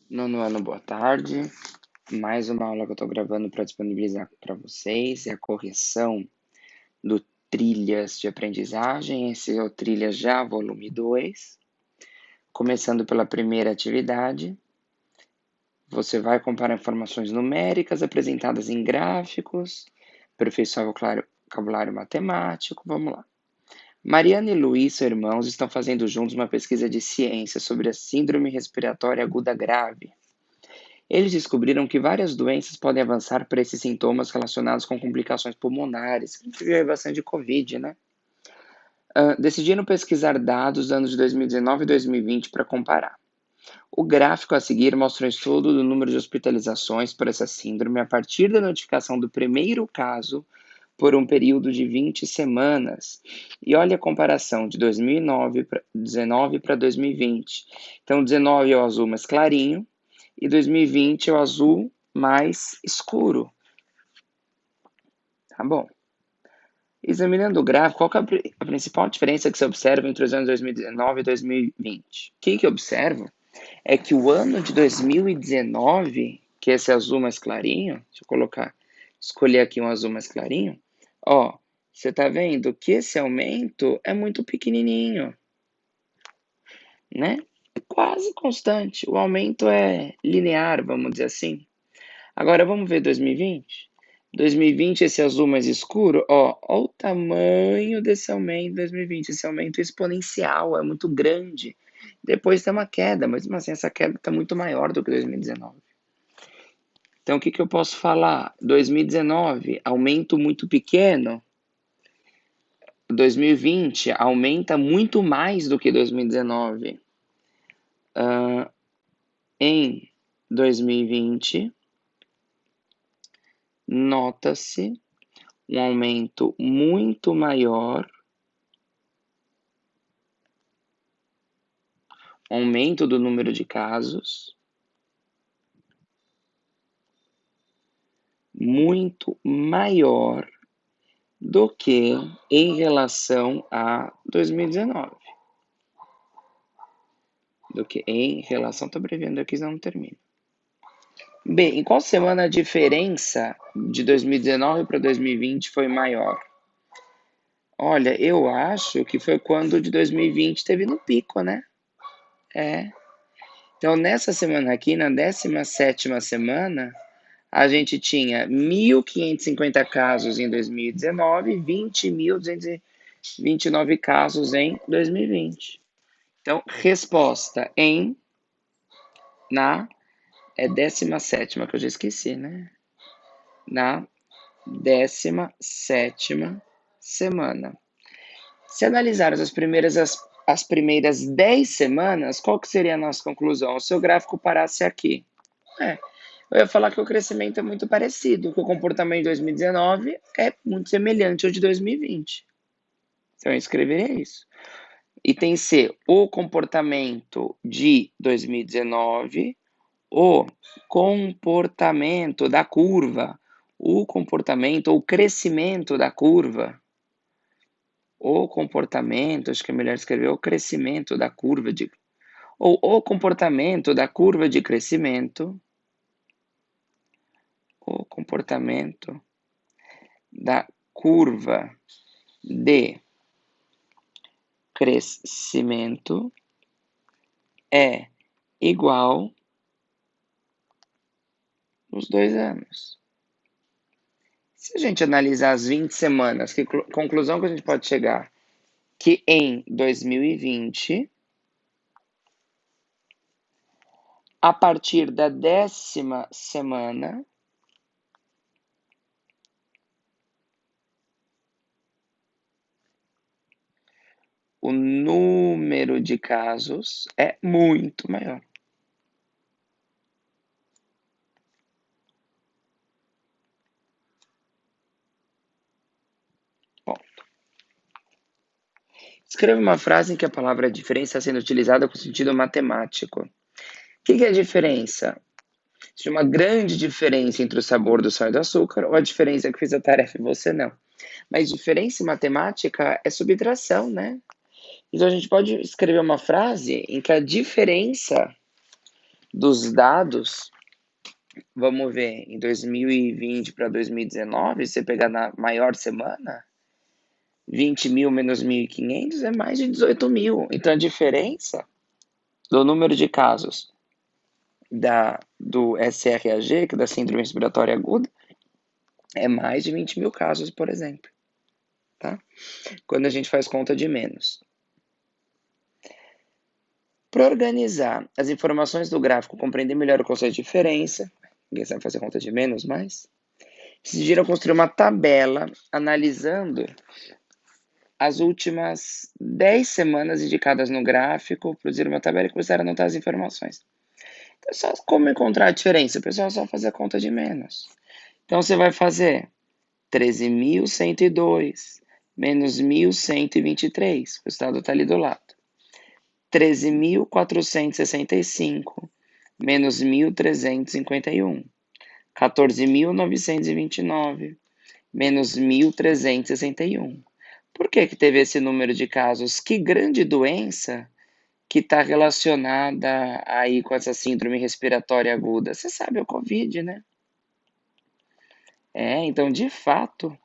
Nono ano, boa tarde. Mais uma aula que eu estou gravando para disponibilizar para vocês. É a correção do Trilhas de Aprendizagem. Esse é o Trilhas já, volume 2. Começando pela primeira atividade. Você vai comparar informações numéricas apresentadas em gráficos, aperfeiçoar o vocabulário matemático. Vamos lá. Mariana e Luiz, seus irmãos, estão fazendo juntos uma pesquisa de ciência sobre a síndrome respiratória aguda grave. Eles descobriram que várias doenças podem avançar para esses sintomas relacionados com complicações pulmonares. A gente viu aí bastante de Covid, né? Decidiram pesquisar dados dos anos de 2019 e 2020 para comparar. O gráfico a seguir mostra um estudo do número de hospitalizações por essa síndrome a partir da notificação do primeiro caso por um período de 20 semanas. E olha a comparação de 2019 para 2020. Então, 19 é o azul mais clarinho e 2020 é o azul mais escuro. Tá bom. Examinando o gráfico, qual que é a principal diferença que se observa entre os anos 2019 e 2020? O que eu observo é que o ano de 2019, que é esse azul mais clarinho, deixa eu escolher aqui um azul mais clarinho, ó, você tá vendo que esse aumento é muito pequenininho, né? É quase constante, o aumento é linear, vamos dizer assim. Agora vamos ver 2020? 2020, esse azul mais escuro, ó o tamanho desse aumento em 2020, esse aumento exponencial, é muito grande. Depois tem uma queda, mas mesmo assim essa queda está muito maior do que 2019. Então o que eu posso falar? 2019, aumento muito pequeno. 2020 aumenta muito mais do que 2019. Em 2020, nota-se um aumento muito maior, aumento do número de casos, muito maior do que em relação a 2019. Do que em relação, estou abreviando aqui, senão não termina. Bem, em qual semana a diferença de 2019 para 2020 foi maior? Olha, eu acho que foi quando de 2020 teve no pico, né? É. Então, nessa semana aqui, na 17ª semana, a gente tinha 1.550 casos em 2019 e 20.229 casos em 2020. Então, resposta na 17ª, que eu já esqueci, né? Na 17ª semana. Se analisarmos as primeiras 10 semanas, qual que seria a nossa conclusão? Se o gráfico parasse aqui. Eu ia falar que o crescimento é muito parecido, que o comportamento de 2019 é muito semelhante ao de 2020. Então eu escreveria isso. Item C, o comportamento de 2019, o comportamento da curva, o comportamento ou crescimento da curva, o comportamento, acho que é melhor escrever o crescimento da curva ou o comportamento da curva de crescimento, o comportamento da curva de crescimento é igual nos 2 anos. Se a gente analisar as 20 semanas, que conclusão que a gente pode chegar? Que em 2020, a partir da 10ª semana, o número de casos é muito maior. Ponto. Escreva uma frase em que a palavra diferença está sendo utilizada com sentido matemático. O que é a diferença? Existe uma grande diferença entre o sabor do sal e do açúcar, ou a diferença que fiz a tarefa e você não. Mas diferença em matemática é subtração, né? Então a gente pode escrever uma frase em que a diferença dos dados, vamos ver, em 2020 para 2019, você pegar na maior semana, 20 mil menos 1.500 é mais de 18 mil. Então, a diferença do número de casos do SRAG, que é da Síndrome Respiratória Aguda, é mais de 20 mil casos, por exemplo. Tá? Quando a gente faz conta de menos. Para organizar as informações do gráfico, compreender melhor o conceito de diferença, ninguém sabe fazer conta de menos, mas decidiram construir uma tabela analisando as últimas 10 semanas indicadas no gráfico, produziram uma tabela e começaram a anotar as informações. Então, só como encontrar a diferença? O pessoal só fazer a conta de menos. Então, você vai fazer 13.102 menos 1.123. O resultado está ali do lado. 13.465 menos 1.351. 14.929 menos 1.361. Por que teve esse número de casos? Que grande doença que está relacionada aí com essa síndrome respiratória aguda? Você sabe, é o Covid, né? Então, de fato,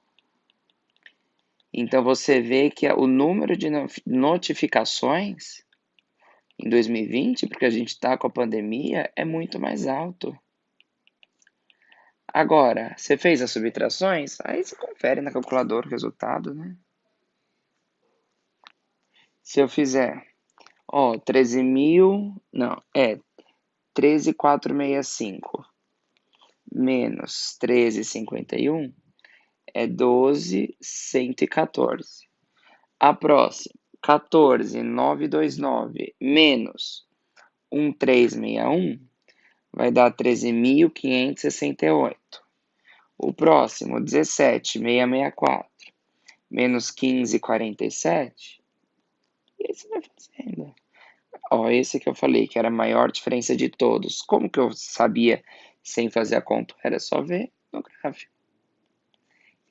então você vê que o número de notificações em 2020, porque a gente está com a pandemia, é muito mais alto. Agora, você fez as subtrações? Aí você confere na calculadora o resultado, né? Se eu fizer, 13.465 menos 13,51 é 12,114. A próxima, 14.929 menos 1,361 vai dar 13.568. O próximo, 17.664 menos 15,47. E aí você vai fazendo. Esse que eu falei que era a maior diferença de todos. Como que eu sabia sem fazer a conta? Era só ver no gráfico.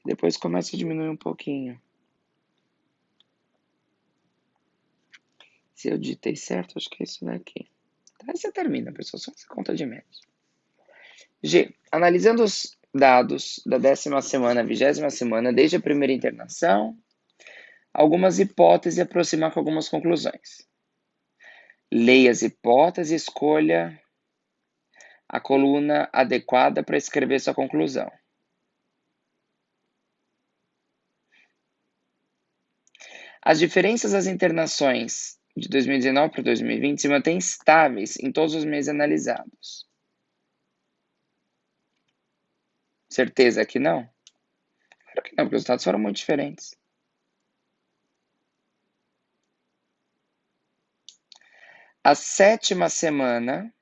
Depois começa a diminuir um pouquinho. Se eu digitei certo, acho que é isso daqui. Aí você termina, pessoal, só essa conta de menos. G. Analisando os dados da 10ª semana, 20ª semana, desde a primeira internação, algumas hipóteses e aproximar com algumas conclusões. Leia as hipóteses e escolha a coluna adequada para escrever sua conclusão. As diferenças das internações de 2019 para 2020 se mantêm estáveis em todos os meses analisados. Certeza que não? Claro que não, porque os dados foram muito diferentes. A 7ª semana,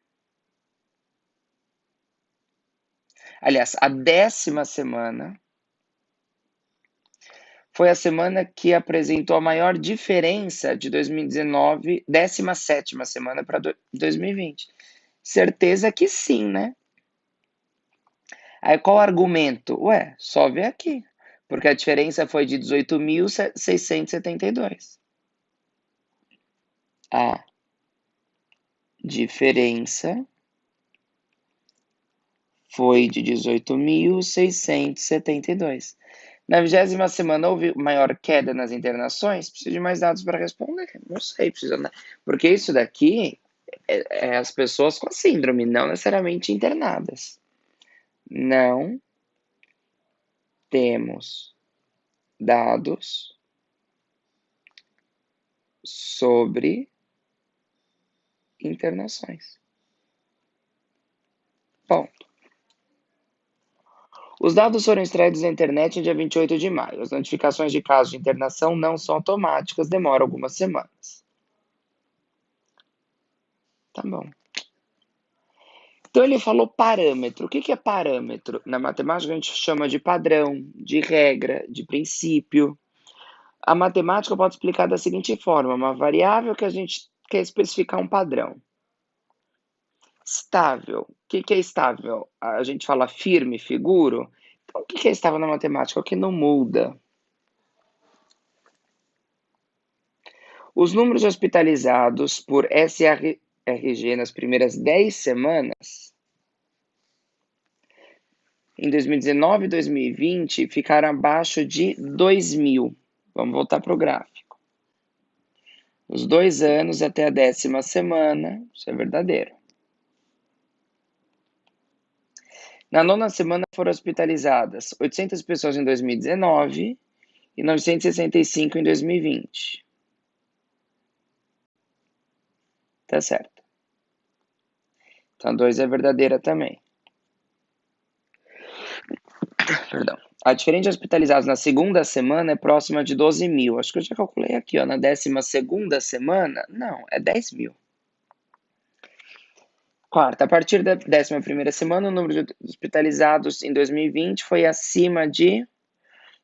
aliás, a 10ª semana, foi a semana que apresentou a maior diferença de 2019, 17ª semana para 2020. Certeza que sim, né? Aí qual o argumento? Só ver aqui, porque a diferença foi de 18.672. A diferença foi de 18.672. Na 20ª semana houve maior queda nas internações? Preciso de mais dados para responder. Não sei, porque isso daqui é as pessoas com a síndrome, não necessariamente internadas. Não temos dados sobre internações. Ponto. Os dados foram extraídos da internet no dia 28 de maio. As notificações de casos de internação não são automáticas, demoram algumas semanas. Tá bom. Então ele falou parâmetro. O que é parâmetro? Na matemática a gente chama de padrão, de regra, de princípio. A matemática pode explicar da seguinte forma: uma variável que a gente quer especificar um padrão. Estável. O que é estável? A gente fala firme, seguro. Então, o que é estável na matemática? O que não muda. Os números hospitalizados por SRAG RG nas primeiras 10 semanas, em 2019 e 2020 ficaram abaixo de 2.000. Vamos voltar para o gráfico. Os 2 anos até a 10ª semana, isso é verdadeiro. Na 9ª semana foram hospitalizadas 800 pessoas em 2019 e 965 em 2020. Tá certo. Então, 2 é verdadeira também. Perdão. A diferença de hospitalizados na segunda semana é próxima de 12.000. Acho que eu já calculei aqui, ó. Na 12ª semana, não, é 10.000. Quarta, a partir da 11ª semana, o número de hospitalizados em 2020 foi acima de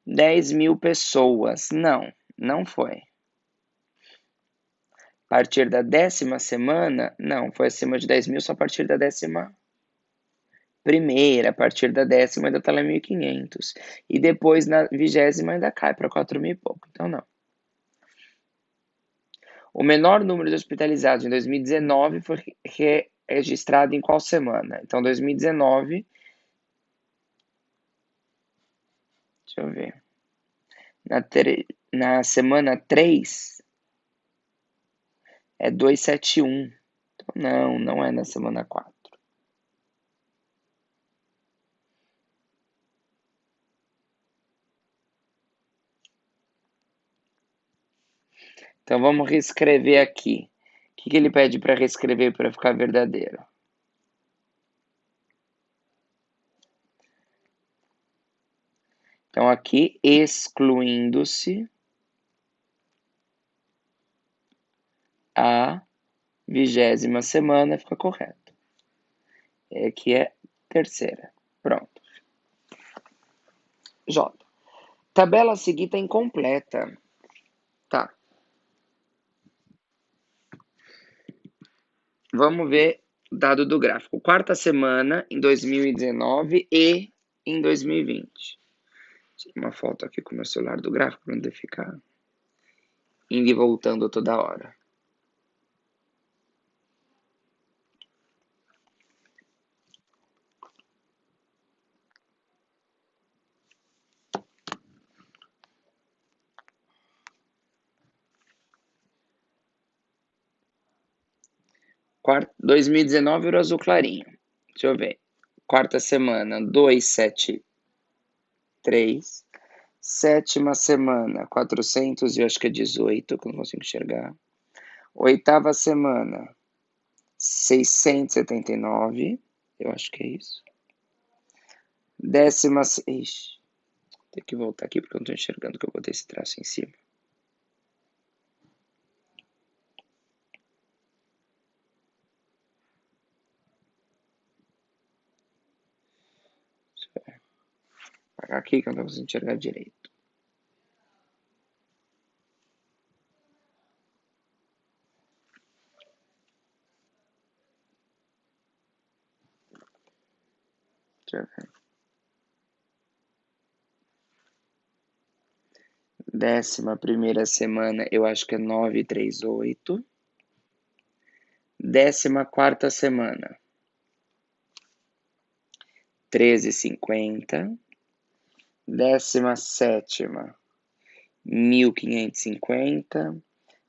10.000 pessoas. Não, não foi. A partir da 10ª semana, não, foi acima de 10.000 só a partir da 10ª. A partir da 10ª ainda está lá em 1.500. E depois na 20ª ainda cai para 4.000 e pouco. Então, não. O menor número de hospitalizados em 2019 foi registrado em qual semana? Então, 2019. Deixa eu ver. Na semana 3 é 271. Então, não é na semana 4. Então, vamos reescrever aqui. O que ele pede para reescrever para ficar verdadeiro? Então, aqui, excluindo-se a 20ª semana, fica correto. Aqui é terceira. Pronto. J. Tabela a seguir está incompleta. Tá. Vamos ver o dado do gráfico. Quarta semana em 2019 e em 2020. Tira uma foto aqui com o meu celular do gráfico para não ficar indo e voltando toda hora. Quarta, 2019 era azul clarinho. Deixa eu ver. Quarta semana, 273. Sétima semana, 400 e eu acho que é 18, que eu não consigo enxergar. Oitava semana, 679, eu acho que é isso. Décima... Ixi, tem que voltar aqui porque eu não estou enxergando que eu botei esse traço em cima. Apagar aqui que eu não consigo enxergar direito. Deixa eu ver. 11ª semana, eu acho que é 938. 14ª semana, 1350. 17ª, 1550.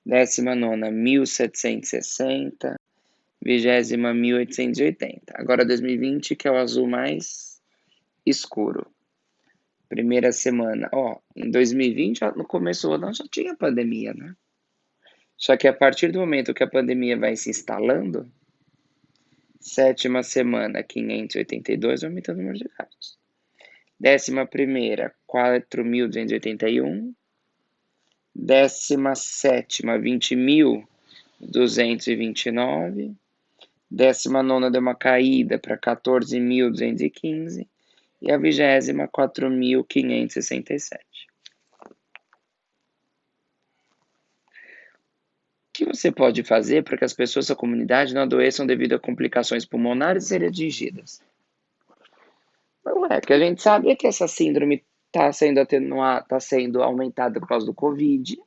19ª, 1760. 20ª, 1880. Agora 2020, que é o azul mais escuro. Primeira semana, ó, em 2020, no começo do ano já tinha pandemia, né? Só que a partir do momento que a pandemia vai se instalando, 7ª semana, 582, aumentando o número de casos. 11ª, 4.281. 17ª, 20.229. 19ª deu uma caída para 14.215. E a 20ª, 4.567. O que você pode fazer para que as pessoas da comunidade não adoeçam devido a complicações pulmonares e serem atingidas? Não é, que a gente sabe é que essa síndrome está sendo aumentada por causa do Covid. O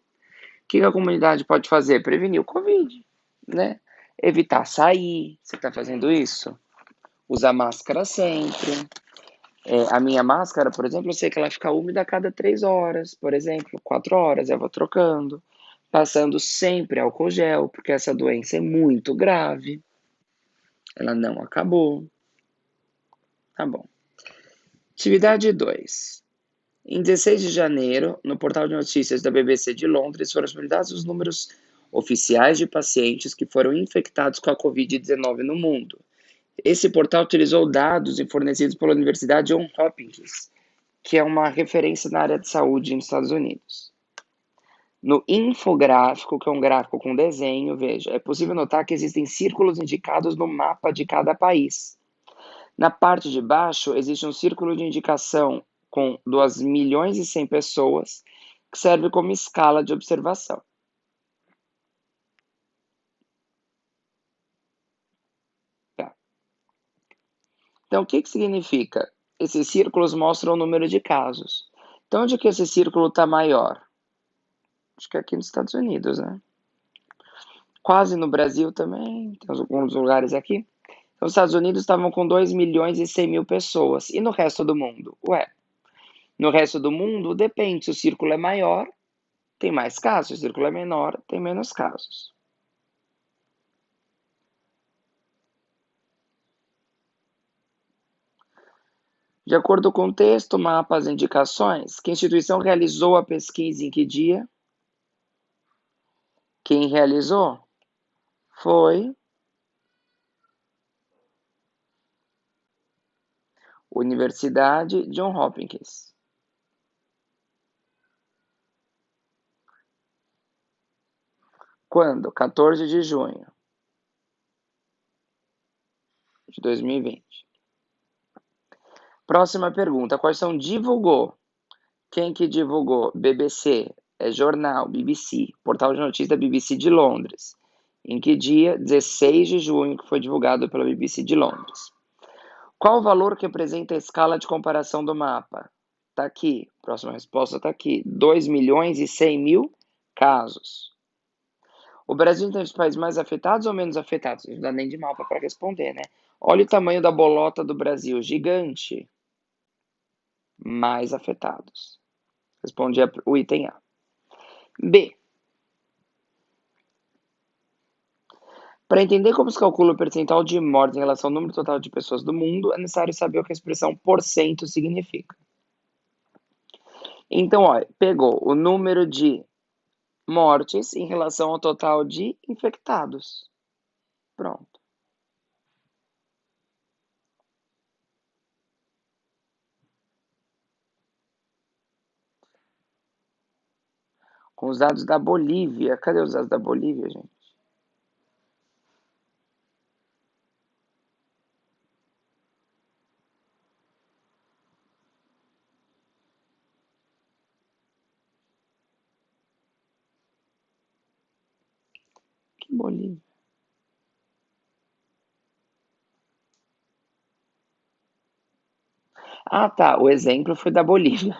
que a comunidade pode fazer? Prevenir o Covid, né? Evitar sair. Você está fazendo isso? Usar máscara sempre. A minha máscara, por exemplo, eu sei que ela fica úmida a cada 3 horas, por exemplo, 4 horas, eu vou trocando. Passando sempre álcool gel, porque essa doença é muito grave. Ela não acabou. Tá bom. Atividade 2. Em 16 de janeiro, no portal de notícias da BBC de Londres, foram publicados os números oficiais de pacientes que foram infectados com a Covid-19 no mundo. Esse portal utilizou dados fornecidos pela Universidade Johns Hopkins, que é uma referência na área de saúde nos Estados Unidos. No infográfico, que é um gráfico com desenho, veja, é possível notar que existem círculos indicados no mapa de cada país. Na parte de baixo, existe um círculo de indicação com 2 milhões e 100 pessoas, que serve como escala de observação. Tá. Então, o que significa? Esses círculos mostram o número de casos. Então, onde que esse círculo está maior? Acho que é aqui nos Estados Unidos, né? Quase no Brasil também, tem alguns lugares aqui. Então, os Estados Unidos estavam com 2 milhões e 100 mil pessoas. E no resto do mundo? No resto do mundo, depende. Se o círculo é maior, tem mais casos. Se o círculo é menor, tem menos casos. De acordo com o texto, mapas, indicações, que instituição realizou a pesquisa em que dia? Quem realizou? Foi Universidade Johns Hopkins. Quando? 14 de junho de 2020. Próxima pergunta. Quais são divulgou? Quem que divulgou? BBC, jornal, BBC, portal de notícias da BBC de Londres. Em que dia? 16 de junho, que foi divulgado pela BBC de Londres. Qual o valor que representa a escala de comparação do mapa? Está aqui. Próxima resposta está aqui. 2 milhões e 100 mil casos. O Brasil tem os países mais afetados ou menos afetados? Não dá nem de mapa para responder, né? Olha o tamanho da bolota do Brasil, gigante. Mais afetados. Respondi o item A. B. Para entender como se calcula o percentual de mortes em relação ao número total de pessoas do mundo, é necessário saber o que a expressão porcento significa. Então, olha, pegou o número de mortes em relação ao total de infectados. Pronto. Com os dados da Bolívia. Cadê os dados da Bolívia, gente? Que Bolívia? Ah, tá. O exemplo foi da Bolívia.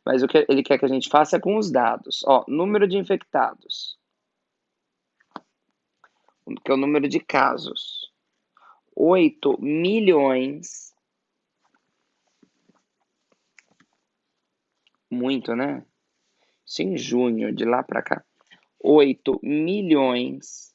Mas o que ele quer que a gente faça é com os dados. Ó, número de infectados. Que é o número de casos. 8 milhões. Muito, né? Isso em junho, de lá para cá. 8 milhões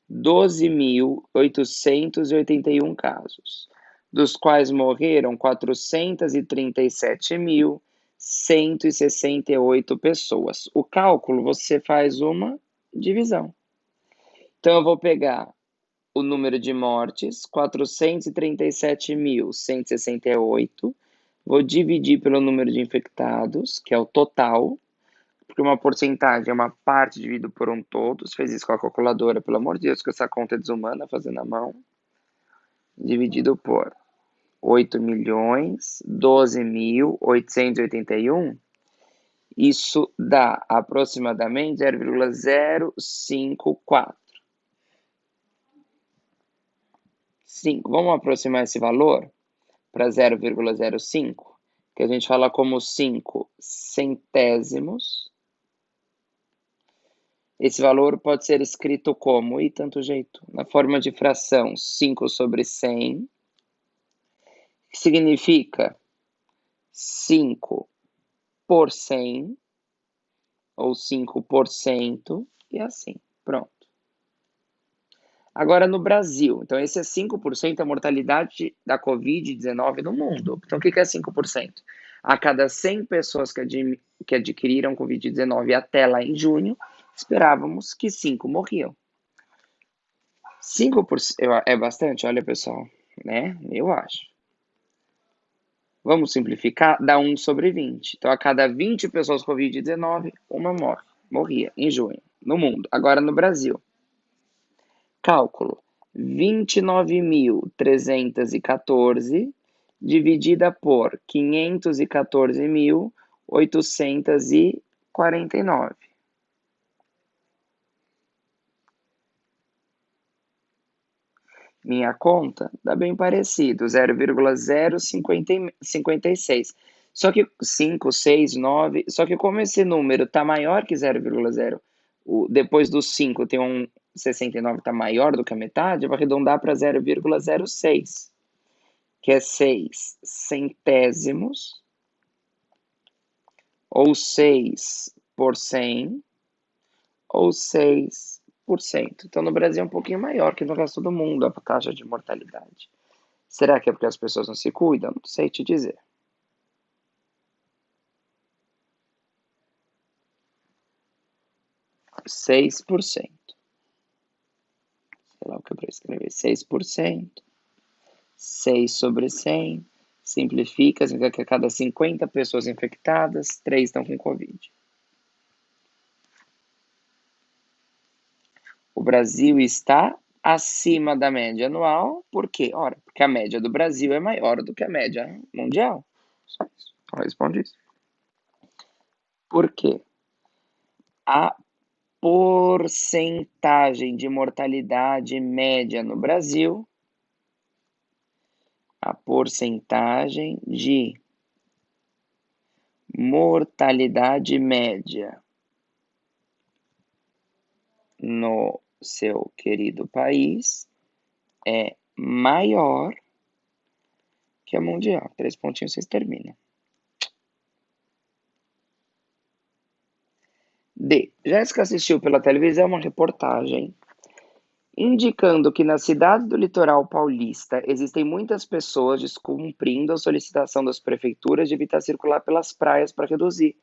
12.881 casos, dos quais morreram 437.168 pessoas. O cálculo, você faz uma divisão. Então, eu vou pegar o número de mortes, 437.168, vou dividir pelo número de infectados, que é o total, porque uma porcentagem é uma parte dividido por um todo. Você fez isso com a calculadora, pelo amor de Deus, que essa conta é desumana, fazendo a mão. Dividido por 8 milhões, 12.881. Isso dá aproximadamente 0,054. Vamos aproximar esse valor para 0,05, que a gente fala como 5 centésimos Esse valor pode ser escrito como, e tanto jeito, na forma de fração 5 sobre 100, que significa 5 por 100, ou 5%, e assim, pronto. Agora no Brasil, então esse é 5% a mortalidade da Covid-19 no mundo. Então o que é 5%? A cada 100 pessoas que adquiriram Covid-19 até lá em junho, esperávamos que 5 morriam. 5% é bastante, olha pessoal, né? Eu acho. Vamos simplificar, dá 1 sobre 20. Então, a cada 20 pessoas com Covid-19, uma morria em junho, no mundo. Agora no Brasil. Cálculo: 29.314 dividida por 514.849. Minha conta dá bem parecido, 0,056. Só que 5, 6, 9, só que como esse número está maior que 0,0, depois do 5 tem um 69 está maior do que a metade, eu vou arredondar para 0,06, que é 6 centésimos, ou 6 por 100, ou 6%. Então, no Brasil é um pouquinho maior que no resto do mundo a taxa de mortalidade. Será que é porque as pessoas não se cuidam? Não sei te dizer. 6%. Sei lá o que eu vou escrever. 6%. 6 sobre 100. Simplifica, significa que a cada 50 pessoas infectadas, 3 estão com Covid. O Brasil está acima da média anual, por quê? Ora, porque a média do Brasil é maior do que a média mundial. Só isso. Então, responde isso. Por quê? A porcentagem de mortalidade média no Brasil, a porcentagem de mortalidade média no seu querido país é maior que a mundial. 3 pontinhos, vocês terminam. D. Jéssica assistiu pela televisão uma reportagem indicando que na cidade do litoral paulista existem muitas pessoas descumprindo a solicitação das prefeituras de evitar circular pelas praias para reduzir.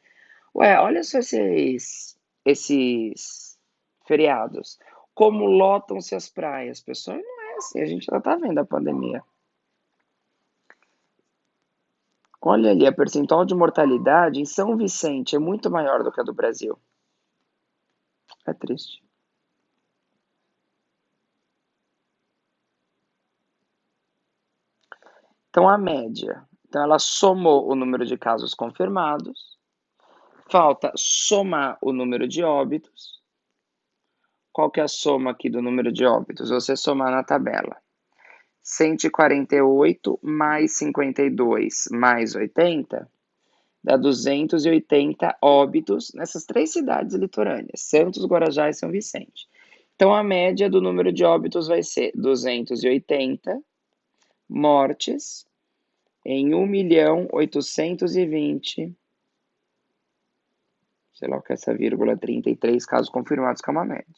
Ué, olha só esses feriados. Como lotam-se as praias, pessoal? Não é assim, a gente já está vendo a pandemia. Olha ali, a percentual de mortalidade em São Vicente é muito maior do que a do Brasil. É triste. Então, a média. Então, ela somou o número de casos confirmados. Falta somar o número de óbitos. Qual que é a soma aqui do número de óbitos? Você somar na tabela. 148 mais 52 mais 80 dá 280 óbitos nessas 3 cidades litorâneas, Santos, Guarujá e São Vicente. Então, a média do número de óbitos vai ser 280 mortes em 1.820, sei lá o que é essa vírgula, 33 casos confirmados, que é uma média.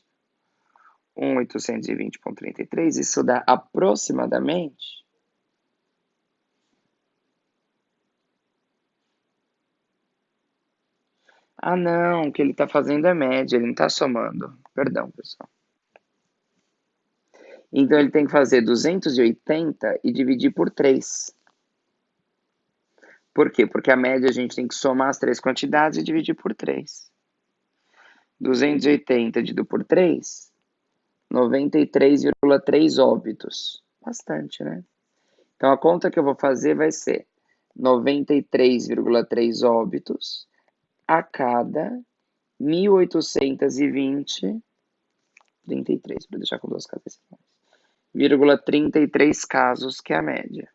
1.820,33, isso dá aproximadamente. Ah, não, o que ele está fazendo é média, ele não está somando. Perdão, pessoal. Então, ele tem que fazer 280 e dividir por 3. Por quê? Porque a média a gente tem que somar as 3 quantidades e dividir por 3. 280 dividido por 3, 93,3 óbitos. Bastante, né? Então, a conta que eu vou fazer vai ser 93,3 óbitos a cada 1.820, 33, para deixar com 2 cabeças, 33 casos, que é a média.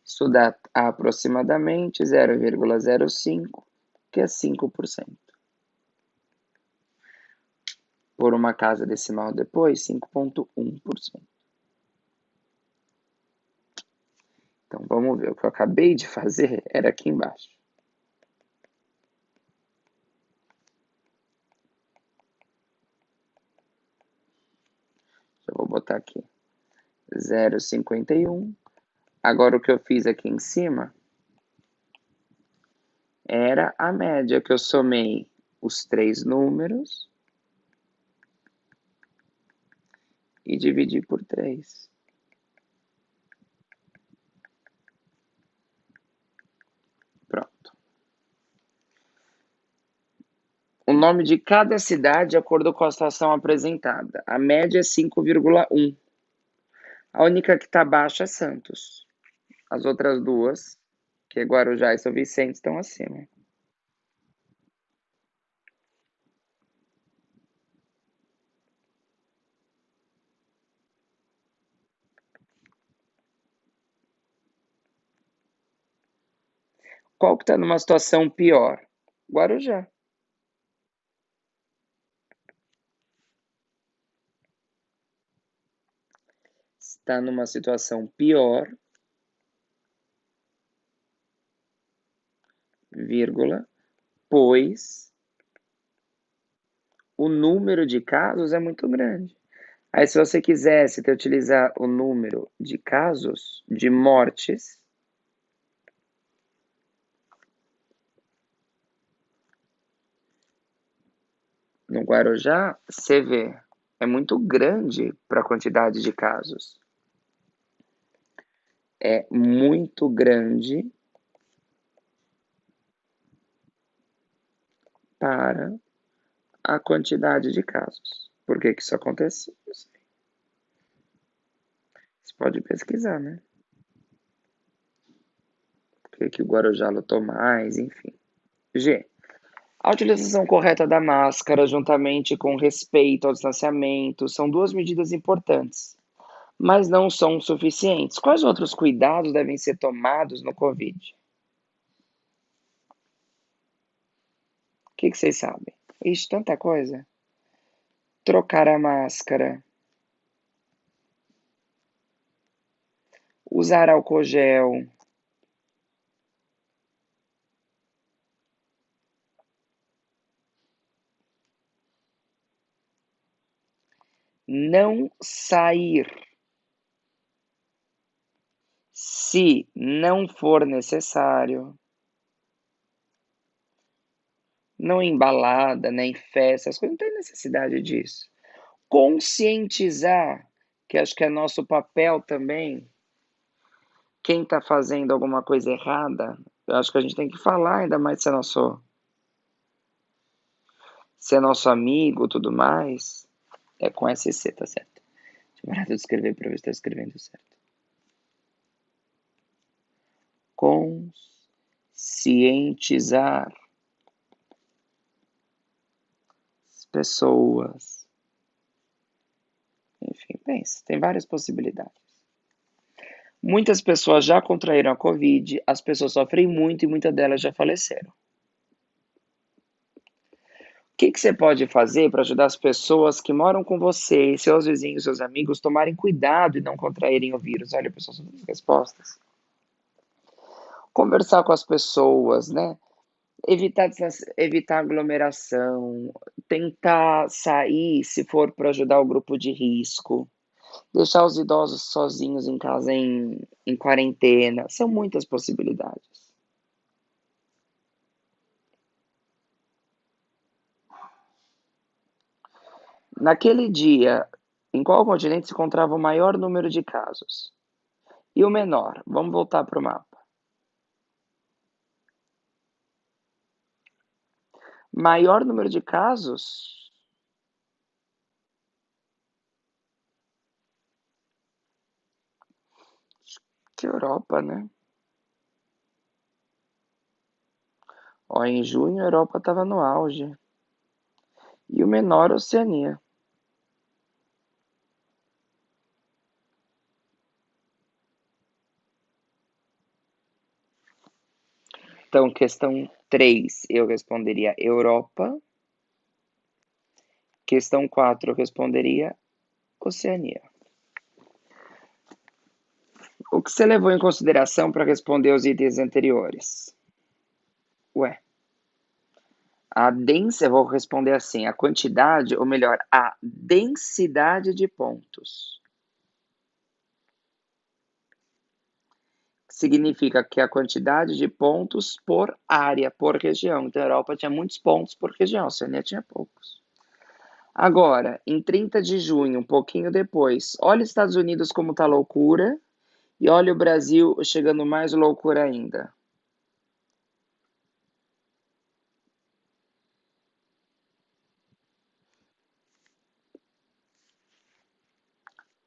Isso dá aproximadamente 0,05 que é 5%. Por uma casa decimal depois, 5,1%. Então, vamos ver. O que eu acabei de fazer era aqui embaixo. Já vou botar aqui 0,51. Agora, o que eu fiz aqui em cima era a média, que eu somei os 3 números e dividi por 3. Pronto. O nome de cada cidade de acordo com a situação apresentada. A média é 5,1. A única que está baixa é Santos. As outras duas, que é Guarujá e São Vicente, estão acima. Qual que está numa situação pior? Guarujá. Está numa situação pior, vírgula, pois o número de casos é muito grande. Aí, se você quisesse utilizar o número de casos, de mortes, no Guarujá, você vê, é muito grande para a quantidade de casos. É muito grande para a quantidade de casos. Por que que isso acontece? Não sei. Você pode pesquisar, né? Por que que o Guarujá lotou mais, enfim. G. A utilização correta da máscara, juntamente com respeito ao distanciamento, são duas medidas importantes, mas não são suficientes. Quais outros cuidados devem ser tomados no Covid? O que que vocês sabem? Ixi, tanta coisa. Trocar a máscara, usar álcool gel, não sair se não for necessário, não em balada, nem em festa, as coisas não tem necessidade disso. Conscientizar, que acho que é nosso papel também, quem está fazendo alguma coisa errada, eu acho que a gente tem que falar, ainda mais se é nosso amigo e tudo mais. É com SC, tá certo. Deixa eu parar de escrever para ver se está escrevendo certo. Conscientizar as pessoas. Enfim, pensa, tem várias possibilidades. Muitas pessoas já contraíram a Covid, as pessoas sofrem muito e muitas delas já faleceram. O que que você pode fazer para ajudar as pessoas que moram com você, seus vizinhos, seus amigos, tomarem cuidado e não contraírem o vírus? Olha, pessoal, são todas as respostas. Conversar com as pessoas, né? Evitar aglomeração, tentar sair se for para ajudar o grupo de risco, deixar os idosos sozinhos em casa em quarentena. São muitas possibilidades. Naquele dia, em qual continente se encontrava o maior número de casos? E o menor? Vamos voltar para o mapa. Maior número de casos? Que Europa, né? Ó, em junho a Europa estava no auge. E o menor, Oceania. Então, questão 3, eu responderia Europa. Questão 4, eu responderia Oceania. O que você levou em consideração para responder os itens anteriores? Ué, eu vou responder assim, a quantidade, ou melhor, a densidade de pontos. Significa que a quantidade de pontos por área, por região. Então, a Europa tinha muitos pontos por região, a Oceania tinha poucos. Agora, em 30 de junho, um pouquinho depois, olha os Estados Unidos como tá loucura, e olha o Brasil chegando mais loucura ainda.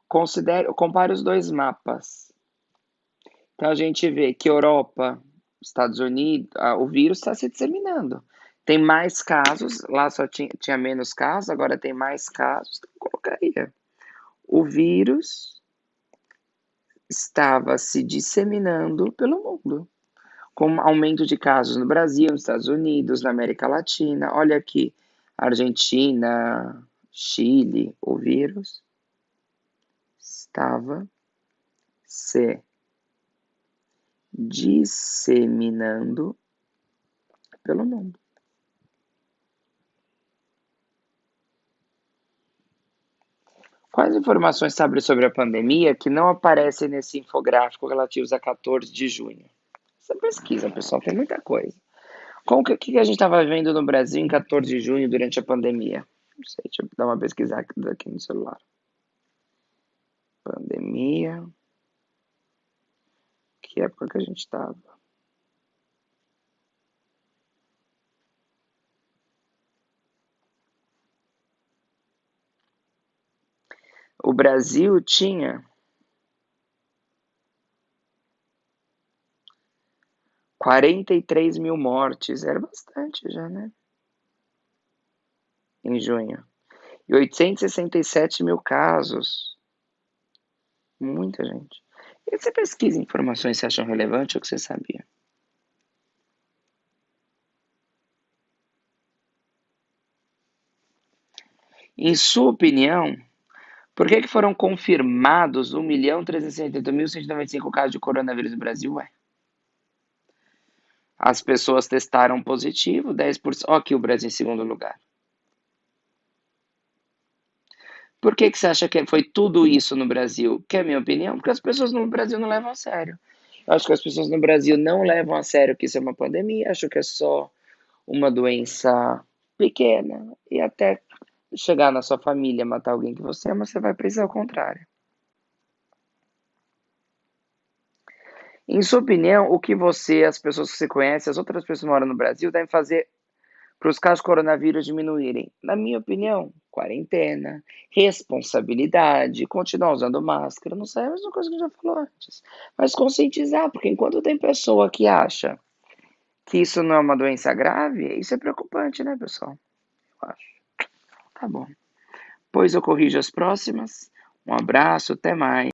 Compare os dois mapas. Então a gente vê que Europa, Estados Unidos, o vírus está se disseminando. Tem mais casos, lá só tinha menos casos, agora tem mais casos. Então, eu colocaria. O vírus estava se disseminando pelo mundo, com aumento de casos no Brasil, nos Estados Unidos, na América Latina. Olha aqui, Argentina, Chile, o vírus estava se disseminando pelo mundo. Quais informações sabe sobre a pandemia que não aparecem nesse infográfico relativos a 14 de junho? Essa pesquisa, pessoal, tem muita coisa. O que a gente estava vendo no Brasil em 14 de junho durante a pandemia? Não sei, deixa eu dar uma pesquisada aqui no celular. Pandemia. Que época que a gente estava? O Brasil tinha 43 mil mortes, era bastante já, né? Em junho. E 867 mil casos. Muita gente. E você pesquisa informações que você acham relevantes ou que você sabia? Em sua opinião, por que foram confirmados 1.368.195 casos de coronavírus no Brasil? Ué? As pessoas testaram positivo, 10%. Ó, aqui o Brasil em segundo lugar. Por que você acha que foi tudo isso no Brasil? Que é a minha opinião? Porque as pessoas no Brasil não levam a sério. Eu acho que as pessoas no Brasil não levam a sério que isso é uma pandemia, acho que é só uma doença pequena e até chegar na sua família, matar alguém que você ama, você vai precisar ao contrário. Em sua opinião, o que você, as pessoas que você conhece, as outras pessoas que moram no Brasil devem fazer para os casos de coronavírus diminuírem? Na minha opinião, quarentena, responsabilidade, continuar usando máscara, não sei, é a mesma coisa que eu já falou antes. Mas conscientizar, porque enquanto tem pessoa que acha que isso não é uma doença grave, isso é preocupante, né, pessoal? Eu acho. Tá bom. Pois eu corrijo as próximas. Um abraço, até mais.